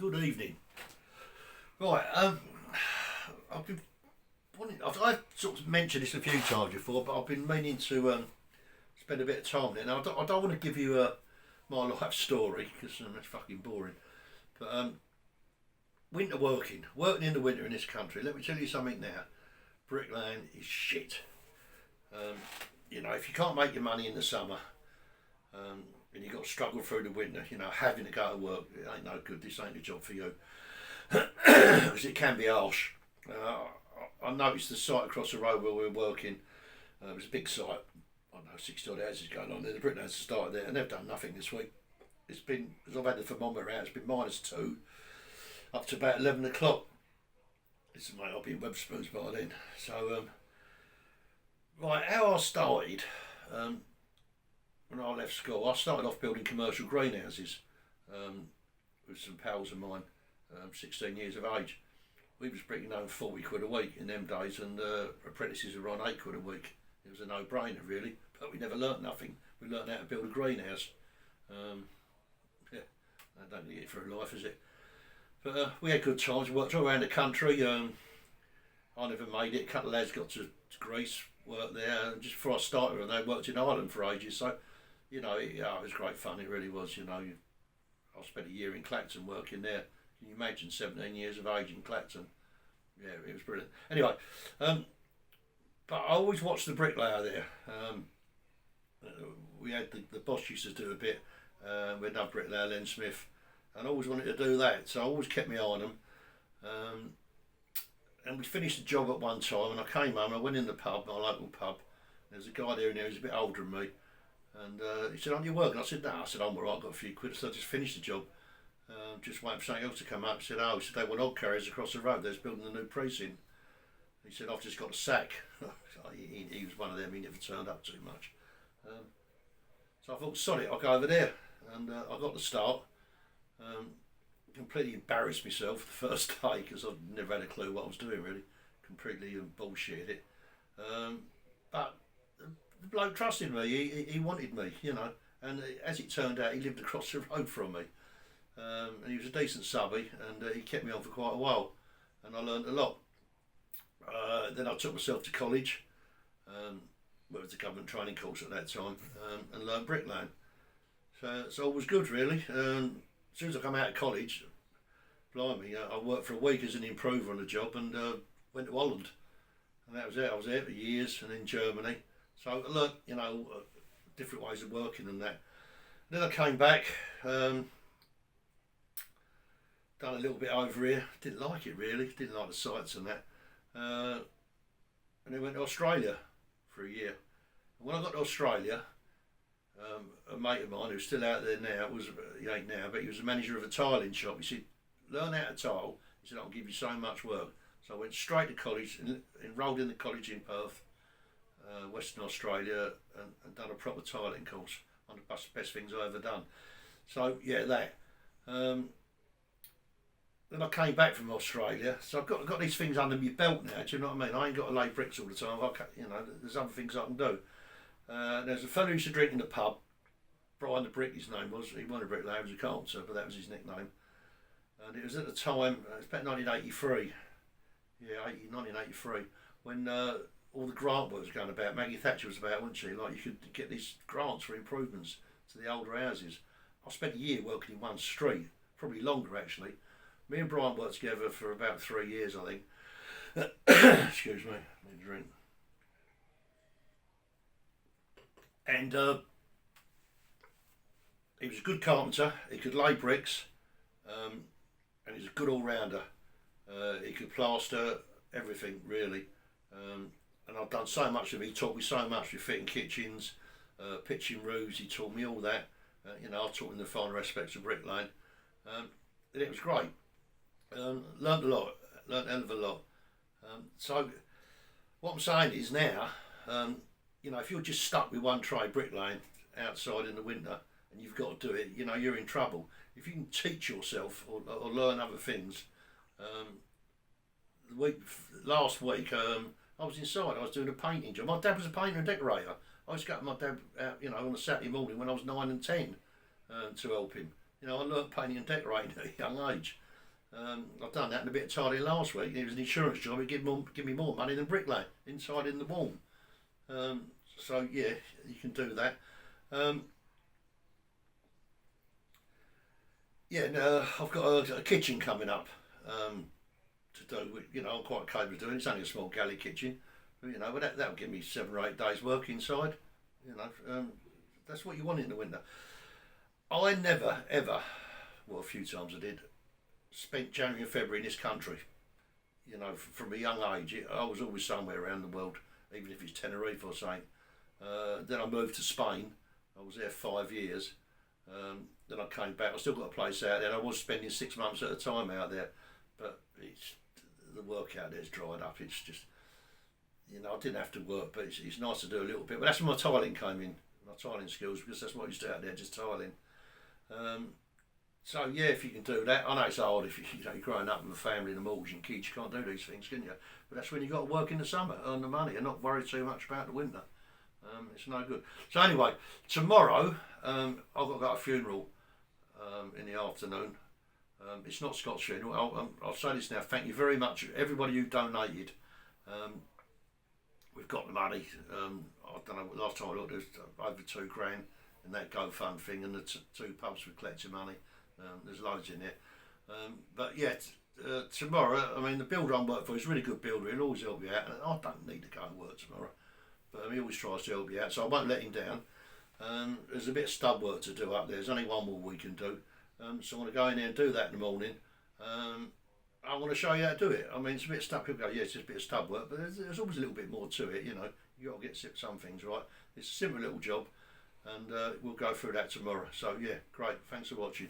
Good evening. Right, I've been I've sort of mentioned this a few times before, but I've been meaning to spend a bit of time on it. Now, I don't want to give you my life story because that's fucking boring. But winter working in the winter in this country. Let me tell you something now. Bricklaying is shit. If you can't make your money in the summer, and you've got to struggle through the winter, having to go to work, it ain't no good. This ain't the job for you. Because it can be harsh. I noticed the site across the road where we were working, it was a big site, I don't know, 60 odd houses going on there. The bricklayers started there and they've done nothing this week. It's been, as I've had the thermometer out, it's been -2 up to about 11 o'clock. This mate, I'll be in Wetherspoons by then. So, right, how I started, when I left school, I started off building commercial greenhouses with some pals of mine, 16 years of age. We was bricking home 40 quid a week in them days, and apprentices were on 8 quid a week. It was a no-brainer really, but we never learnt nothing. We learnt how to build a greenhouse. Yeah, I don't need it for life, is it? But we had good times. We worked all around the country. I never made it. A couple of lads got to Greece, worked there, and just before I started with them, they worked in Ireland for ages. So, it was great fun. It really was. I spent a year in Clacton working there. Can you imagine 17 years of age in Clacton? Yeah, it was brilliant. Anyway, but I always watched the bricklayer there. We had the boss used to do a bit. We had another bricklayer, Len Smith, and I always wanted to do that. So I always kept my eye on them. And we finished the job at one time, and I came home and I went in the pub, my local pub. There's a guy there in there who's a bit older than me. And he said, "Aren't you working?" I said, "No." I said, "I'm all right, I've got a few quid." So I just finished the job. Just waiting for something else to come up. He said, "Oh," he said, "they want odd carriers across the road. They're building a new precinct." He said, "I've just got a sack." he was one of them, he never turned up too much. So I thought, sod it, I'll go over there. And I got the start. Completely embarrassed myself the first day because I've never had a clue what I was doing really. Completely bullshitted it. But the bloke trusted me, he wanted me, and as it turned out, he lived across the road from me. And he was a decent subby, and he kept me on for quite a while, and I learned a lot. Then I took myself to college, where it was a government training course at that time, and learned bricklaying. So it was good really. As soon as I come out of college, blimey, I worked for a week as an improver on the job, and went to Holland, and that was it. I was there for years, and in Germany. So I learnt, different ways of working and that. Then I came back. Done a little bit over here, didn't like it really, didn't like the sights and that, and then went to Australia for a year. And when I got to Australia, a mate of mine who's still out there now, he ain't now, but he was the manager of a tiling shop. He said, "Learn how to tile." He said, "I'll give you so much work." So I went straight to college, enrolled in the college in Perth, Western Australia, and done a proper tiling course. One of the best things I've ever done. So yeah, that. Then I came back from Australia, so I've got these things under my belt now. Do you know what I mean? I ain't got to lay bricks all the time. There's other things I can do. There's a fellow who used to drink in the pub. Brian the Brick, his name was. He wasn't a bricklayer, he was a carpenter, but that was his nickname. And it was at the time, it was about 1983. Yeah, 1983, when all the grant work was going about. Maggie Thatcher was about, wasn't she? Like you could get these grants for improvements to the older houses. I spent a year working in one street, probably longer actually. Me and Brian worked together for about 3 years, I think. Excuse me, I need a drink. And he was a good carpenter, he could lay bricks, and he was a good all-rounder. He could plaster everything, really. And I've done so much of it. He taught me so much with fitting kitchens, pitching roofs, he taught me all that. I taught him the finer aspects of bricklaying. And it was great. Learned a lot, learned a hell of a lot. So what I'm saying is now, if you're just stuck with one trade bricklaying outside in the winter and you've got to do it, you're in trouble. If you can teach yourself or learn other things, last week I was inside, I was doing a painting job. My dad was a painter and decorator. I used to go to my dad out, on a Saturday morning when I was 9 and 10 to help him. I learnt painting and decorating at a young age. I've done that and a bit of tidying last week. It was an insurance job. It give me more money than bricklaying inside in the warm. So yeah, you can do that. Um, yeah, no, I've got a kitchen coming up to do. You know, I'm quite capable of doing. It's only a small galley kitchen, you know, but that'll give me 7 or 8 days work inside. You know, that's what you want in the winter. I never ever, well, a few times I did, spent January and February in this country. You know, from a young age, I was always somewhere around the world, even if it's Tenerife or something. Then I moved to Spain. I was there 5 years. Then I came back. I still got a place out there. And I was spending 6 months at a time out there, but it's the work out there's dried up. It's just, you know, I didn't have to work, but it's nice to do a little bit. But that's when my tiling came in, my tiling skills, because that's what I used to do out there, just tiling. Um, so yeah, if you can do that, I know it's hard if you know you're growing up with a family and a mortgage and kids, you can't do these things, can you? But that's when you got to work in the summer, earn the money, and not worry too much about the winter. It's no good. So anyway, tomorrow I've got to go to a funeral in the afternoon. It's not Scott's funeral. I'll say this now. Thank you very much, everybody who donated. We've got the money. I don't know. Last time I looked, it was over £2 in that GoFund thing, and the two pubs were collecting money. There's loads in there. But yeah, tomorrow. I mean, the builder I'm working for is a really good builder. He'll always help you out, and I don't need to go and work tomorrow. But he always tries to help you out, so I won't let him down. There's a bit of stub work to do up there. There's only one more we can do. So I want to go in there and do that in the morning. I want to show you how to do it. I mean, it's a bit of stuff. People go, yeah, it's just a bit of stub work, but there's always a little bit more to it, you know. You've got to get some things right. It's a simple little job, and we'll go through that tomorrow. So, yeah, great. Thanks for watching.